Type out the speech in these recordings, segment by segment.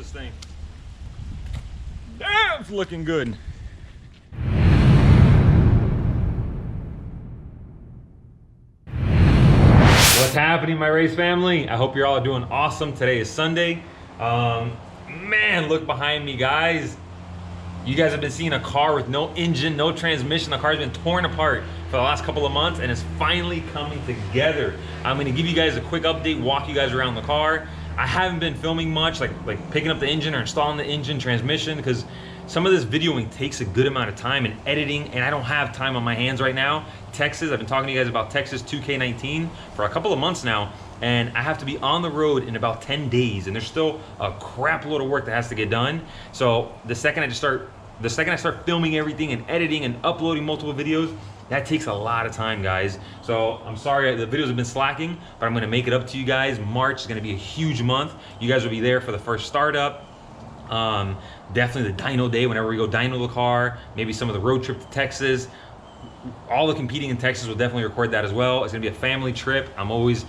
this thing. Damn, it's looking good. What's happening, my race family? I hope you're all doing awesome. Today is Sunday. Man, look behind me, guys. You guys have been seeing a car with no engine, no transmission. The car's been torn apart for the last couple of months and it's finally coming together. I'm gonna give you guys a quick update, walk you guys around the car. I haven't been filming much, like picking up the engine or installing the engine, transmission, because some of this videoing takes a good amount of time and editing, and I don't have time on my hands right now. Texas, I've been talking to you guys about TX2K19 for a couple of months now, and I have to be on the road in about 10 days, and there's still a crap load of work that has to get done. So the second I start filming everything and editing and uploading multiple videos, that takes a lot of time, guys. So I'm sorry the videos have been slacking, but I'm gonna make it up to you guys. March is gonna be a huge month. You guys will be there for the first startup. Definitely the dyno day, whenever we go dyno the car, maybe some of the road trip to Texas. All the competing in Texas will definitely record that as well. It's gonna be a family trip. I always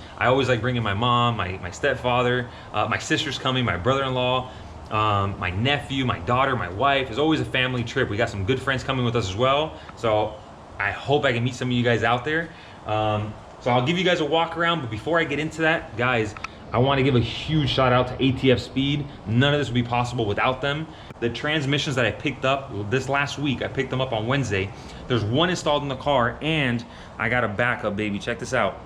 like bringing my mom, my stepfather, my sister's coming, my brother-in-law, my nephew, my daughter, my wife. It's always a family trip. We got some good friends coming with us as well. So I hope I can meet some of you guys out there. So I'll give you guys a walk around, but before I get into that, guys, I want to give a huge shout out to ATF Speed. None of this would be possible without them. The transmissions that I picked up this last week, I picked them up on Wednesday. There's one installed in the car, and I got a backup, baby. Check this out.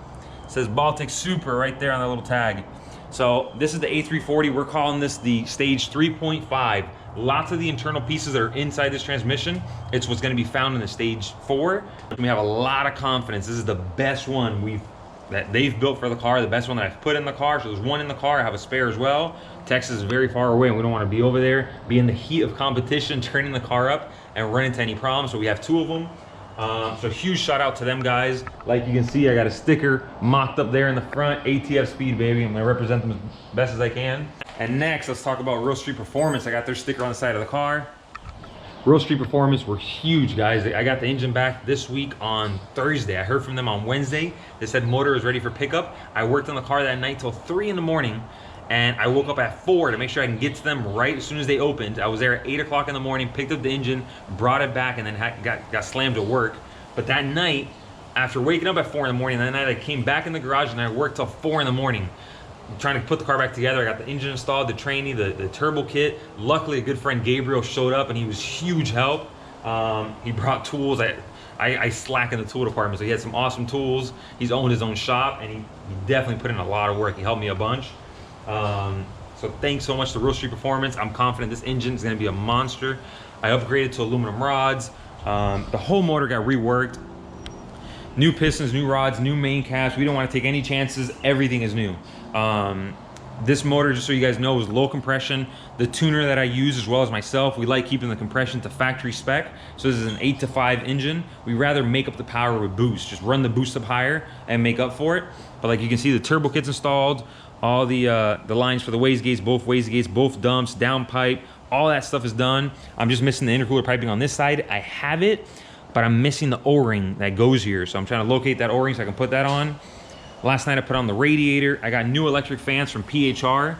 It says Baltic Supra right there on that little tag. So this is the A340. We're calling this the stage 3.5. Lots of the internal pieces that are inside this transmission, it's what's going to be found in the stage 4. We have a lot of confidence. This is the best one that they've built for the car, the best one that I've put in the car. So there's one in the car. I have a spare as well. Texas is very far away and we don't want to be over there, be in the heat of competition, turning the car up and run into any problems. So we have 2 of them. So huge shout out to them, guys. Like you can see, I got a sticker mocked up there in the front, ATF Speed, baby. I'm gonna represent them as best as I can. And next, let's talk about Real Street Performance. I got their sticker on the side of the car. Real Street Performance were huge, guys. I got the engine back this week on Thursday. I heard from them on Wednesday. They said motor is ready for pickup. I worked on the car that night till 3 in the morning, and I woke up at 4 to make sure I can get to them right as soon as they opened. I was there at 8 o'clock in the morning, picked up the engine, brought it back, and then got slammed to work. But that night, after waking up at 4 in the morning, that night I came back in the garage and I worked till 4 in the morning. Trying to put the car back together. I got the engine installed, the tranny, the turbo kit. Luckily, a good friend Gabriel showed up and he was huge help. He brought tools. I slack in the tool department, so he had some awesome tools. He's owned his own shop and he definitely put in a lot of work. He helped me a bunch. So thanks so much to Real Street Performance. I'm confident this engine is going to be a monster. I upgraded to aluminum rods. The whole motor got reworked. New pistons, new rods, new main caps. We don't want to take any chances. Everything is new. This motor, just so you guys know, is low compression. The tuner that I use, as well as myself, we like keeping the compression to factory spec. So this is an 8-to-5 engine. We rather make up the power with boost. Just run the boost up higher and make up for it. But like you can see, the turbo kit's installed. All the lines for the wastegates, both dumps, downpipe, all that stuff is done. I'm just missing the intercooler piping on this side. I have it, but I'm missing the O-ring that goes here. So I'm trying to locate that O-ring so I can put that on. Last night I put on the radiator. I got new electric fans from PHR.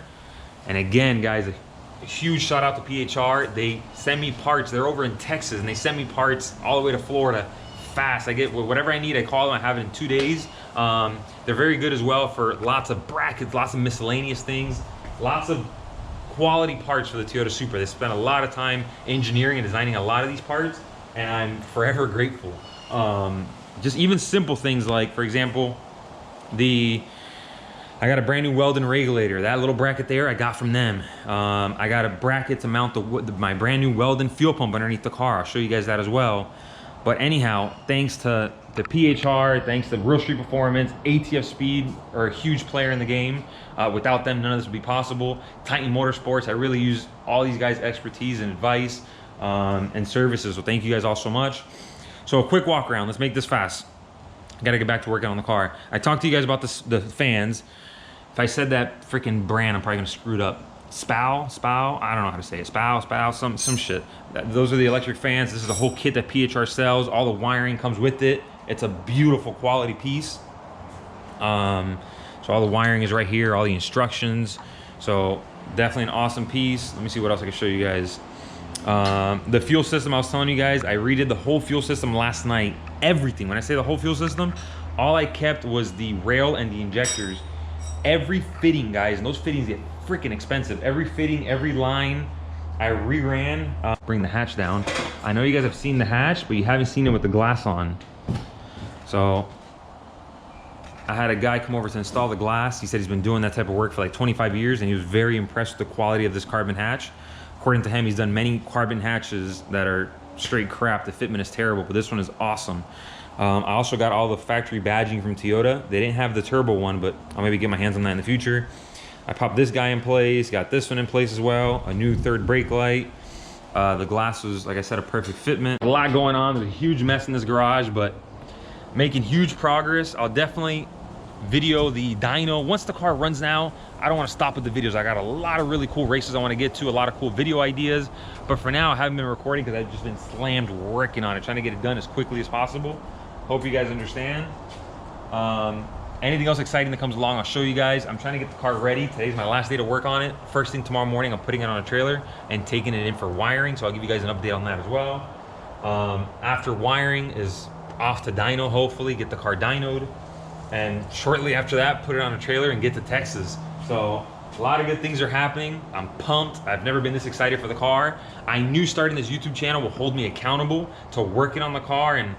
And again, guys, a huge shout out to PHR. They send me parts. They're over in Texas and they send me parts all the way to Florida fast. I get whatever I need, I call them, I have it in 2 days. They're very good as well for lots of brackets, lots of miscellaneous things, lots of quality parts for the Toyota Supra. They spent a lot of time engineering and designing a lot of these parts, and I'm forever grateful. Just even simple things like, for example, I got a brand new Weldon regulator. That little bracket there I got from them. I got a bracket to mount my brand new Weldon fuel pump underneath the car. I'll show you guys that as well. But anyhow, thanks to the PHR, thanks to Real Street Performance, ATF Speed are a huge player in the game. Without them, none of this would be possible. Titan Motorsports, I really use all these guys' expertise and advice and services. So thank you guys all so much. So a quick walk around. Let's make this fast. I gotta get back to working on the car. I talked to you guys about the fans. If I said that freaking brand, I'm probably gonna screw it up. Spow, I don't know how to say it. Spow, some shit. Those are the electric fans. This is the whole kit that PHR sells. All the wiring comes with it. It's a beautiful quality piece. So all the wiring is right here, all the instructions. So Definitely an awesome piece. Let me see what else I can show you guys. The fuel system, I was telling you guys, I redid the whole fuel system last night. Everything. When I say the whole fuel system, all I kept was the rail and the injectors. Every fitting, guys, and those fittings get freaking expensive. Every fitting, every line, I reran. Bring the hatch down. I know you guys have seen the hatch, but you haven't seen it with the glass on. So I had a guy come over to install the glass. He said he's been doing that type of work for like 25 years, and he was very impressed with the quality of this carbon hatch. According to him, he's done many carbon hatches that are straight crap. The fitment is terrible, but this one is awesome. I also got all the factory badging from Toyota. They didn't have the turbo one, but I'll maybe get my hands on that in the future. I popped this guy in place, got this one in place as well, a new third brake light. The glass was, like I said, a perfect fitment. A lot going on. There's a huge mess in this garage, but making huge progress. I'll definitely video the dyno once the car runs now. I don't want to stop with the videos. I got a lot of really cool races I want to get to, a lot of cool video ideas, but for now I haven't been recording because I've just been slammed working on it, trying to get it done as quickly as possible. Hope you guys understand. Anything else exciting that comes along, I'll show you guys. I'm trying to get the car ready. Today's my last day to work on it. First thing tomorrow morning, I'm putting it on a trailer and taking it in for wiring, so I'll give you guys an update on that as well. After wiring is off to dyno, hopefully get the car dynoed, and shortly after that put it on a trailer and get to Texas. So a lot of good things are happening. I'm pumped. I've never been this excited for the car. I knew starting this YouTube channel will hold me accountable to working on the car, and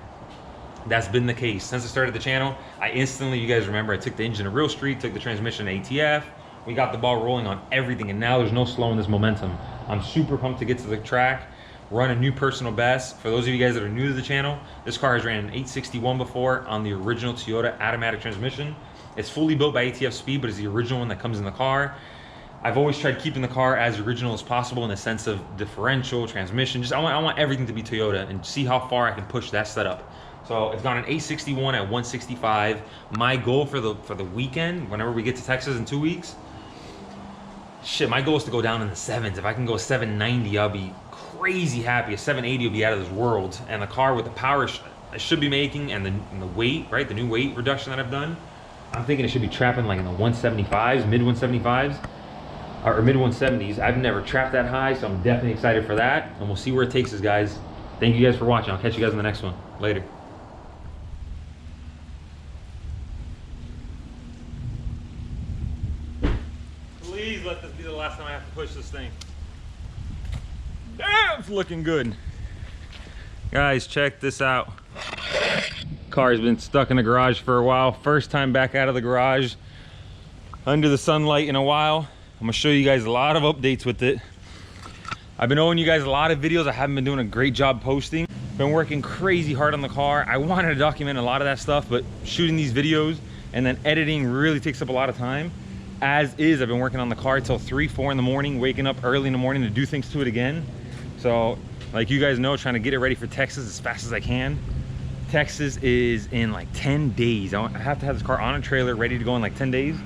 that's been the case. Since I started the channel, I instantly, you guys remember, I took the engine to Real Street, took the transmission to ATF. We got the ball rolling on everything, and now there's no slowing this momentum. I'm super pumped to get to the track, run a new personal best. For those of you guys that are new to the channel, this car has ran an 861 before on the original Toyota automatic transmission. It's fully built by ATF Speed, but it's the original one that comes in the car. I've always tried keeping the car as original as possible in the sense of differential, transmission. Just I want everything to be Toyota and see how far I can push that setup. So it's got an 861 at 165. My goal for the weekend, whenever we get to Texas in 2 weeks, shit, my goal is to go down in the sevens. If I can go 790, I'll be crazy happy. A 780 will be out of this world. And the car with the power I should be making and the weight, right? The new weight reduction that I've done, I'm thinking it should be trapping like in the 175s, mid 175s, or mid 170s. I've never trapped that high, so I'm definitely excited for that. And we'll see where it takes us, guys. Thank you guys for watching. I'll catch you guys in the next one. Later. Please let this be the last time I have to push this thing. Damn, it's looking good. Guys, check this out. Car's been stuck in the garage for a while. First time back out of the garage under the sunlight in a while. I'm gonna show you guys a lot of updates with it. I've been owing you guys a lot of videos. I haven't been doing a great job posting. Been working crazy hard on the car. I wanted to document a lot of that stuff, but shooting these videos and then editing really takes up a lot of time. As is, I've been working on the car till 3, 4 in the morning, waking up early in the morning to do things to it again. So like you guys know, trying to get it ready for Texas as fast as I can. Texas is in like 10 days. I have to have this car on a trailer ready to go in like 10 days.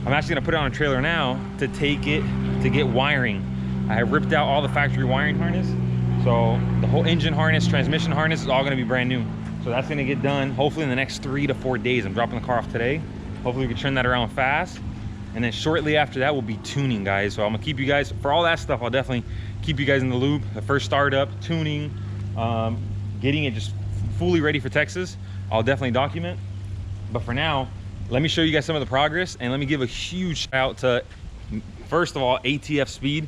I'm actually gonna put it on a trailer now to take it to get wiring. I have ripped out all the factory wiring harness. So the whole engine harness, transmission harness is all gonna be brand new. So that's gonna get done hopefully in the next 3 to 4 days. I'm dropping the car off today. Hopefully we can turn that around fast. And then shortly after that will be tuning, guys. So I'm gonna keep you guys, for all that stuff, I'll definitely keep you guys in the loop. The first startup, tuning, getting it just fully ready for Texas, I'll definitely document. But for now, let me show you guys some of the progress, and let me give a huge shout out to, first of all, ATF Speed.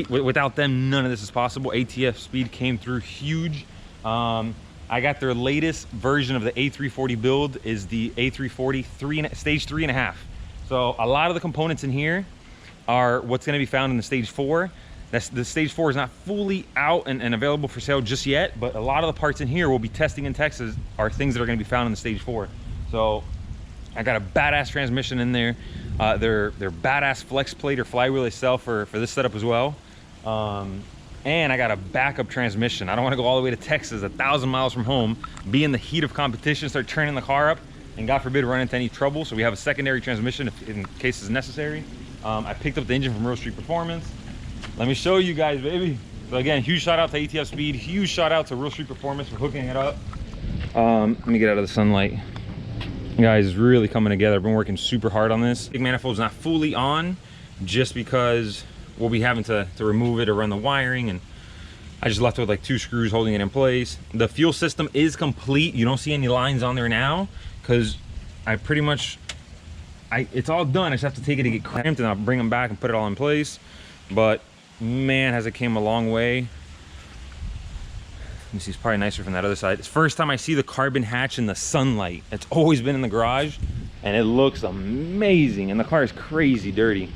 Without them, none of this is possible. ATF Speed came through huge. I got their latest version of the A340 build is the A340 stage 3.5. So a lot of the components in here are what's going to be found in the stage 4. The stage 4 is not fully out and available for sale just yet, but a lot of the parts in here we'll be testing in Texas are things that are going to be found in the stage 4. So I got a badass transmission in there. Their badass flex plate or flywheel they sell for this setup as well. And I got a backup transmission. I don't want to go all the way to Texas, 1,000 miles from home, be in the heat of competition, start turning the car up, and God forbid run into any trouble. So we have a secondary transmission in case it's necessary. I picked up the engine from Real Street Performance. Let me show you guys, baby. So again, huge shout out to ATF Speed, huge shout out to Real Street Performance for hooking it up. Let me get out of the sunlight. Guys, it's really coming together. I've been working super hard on this. Big manifold's not fully on. just because we'll be having to remove it or run the wiring, and I just left it with like 2 screws holding it in place. The fuel system is complete. You don't see any lines on there now because I pretty much, it's all done. I just have to take it to get clamped, and I'll bring them back and put it all in place. But man, has it came a long way. Let me see, it's probably nicer from that other side. It's the first time I see the carbon hatch in the sunlight. It's always been in the garage, and it looks amazing, and the car is crazy dirty.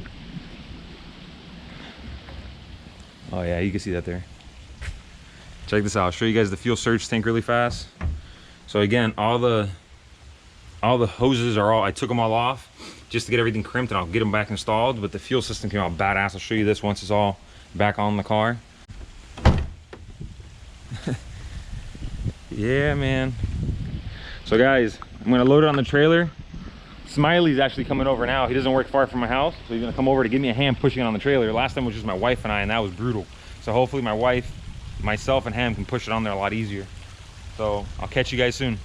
Oh yeah, you can see that there. Check this out. I'll show you guys the fuel surge tank really fast. So again, all the hoses are I took them all off just to get everything crimped, and I'll get them back installed. But the fuel system came out badass. I'll show you this once it's all back on the car. Yeah, man. So guys, I'm gonna load it on the trailer. Smiley's actually coming over now. He doesn't work far from my house, so he's gonna come over to give me a hand pushing it on the trailer. Last time it was just my wife and I, and that was brutal. So hopefully my wife, myself, and him can push it on there a lot easier. So I'll catch you guys soon.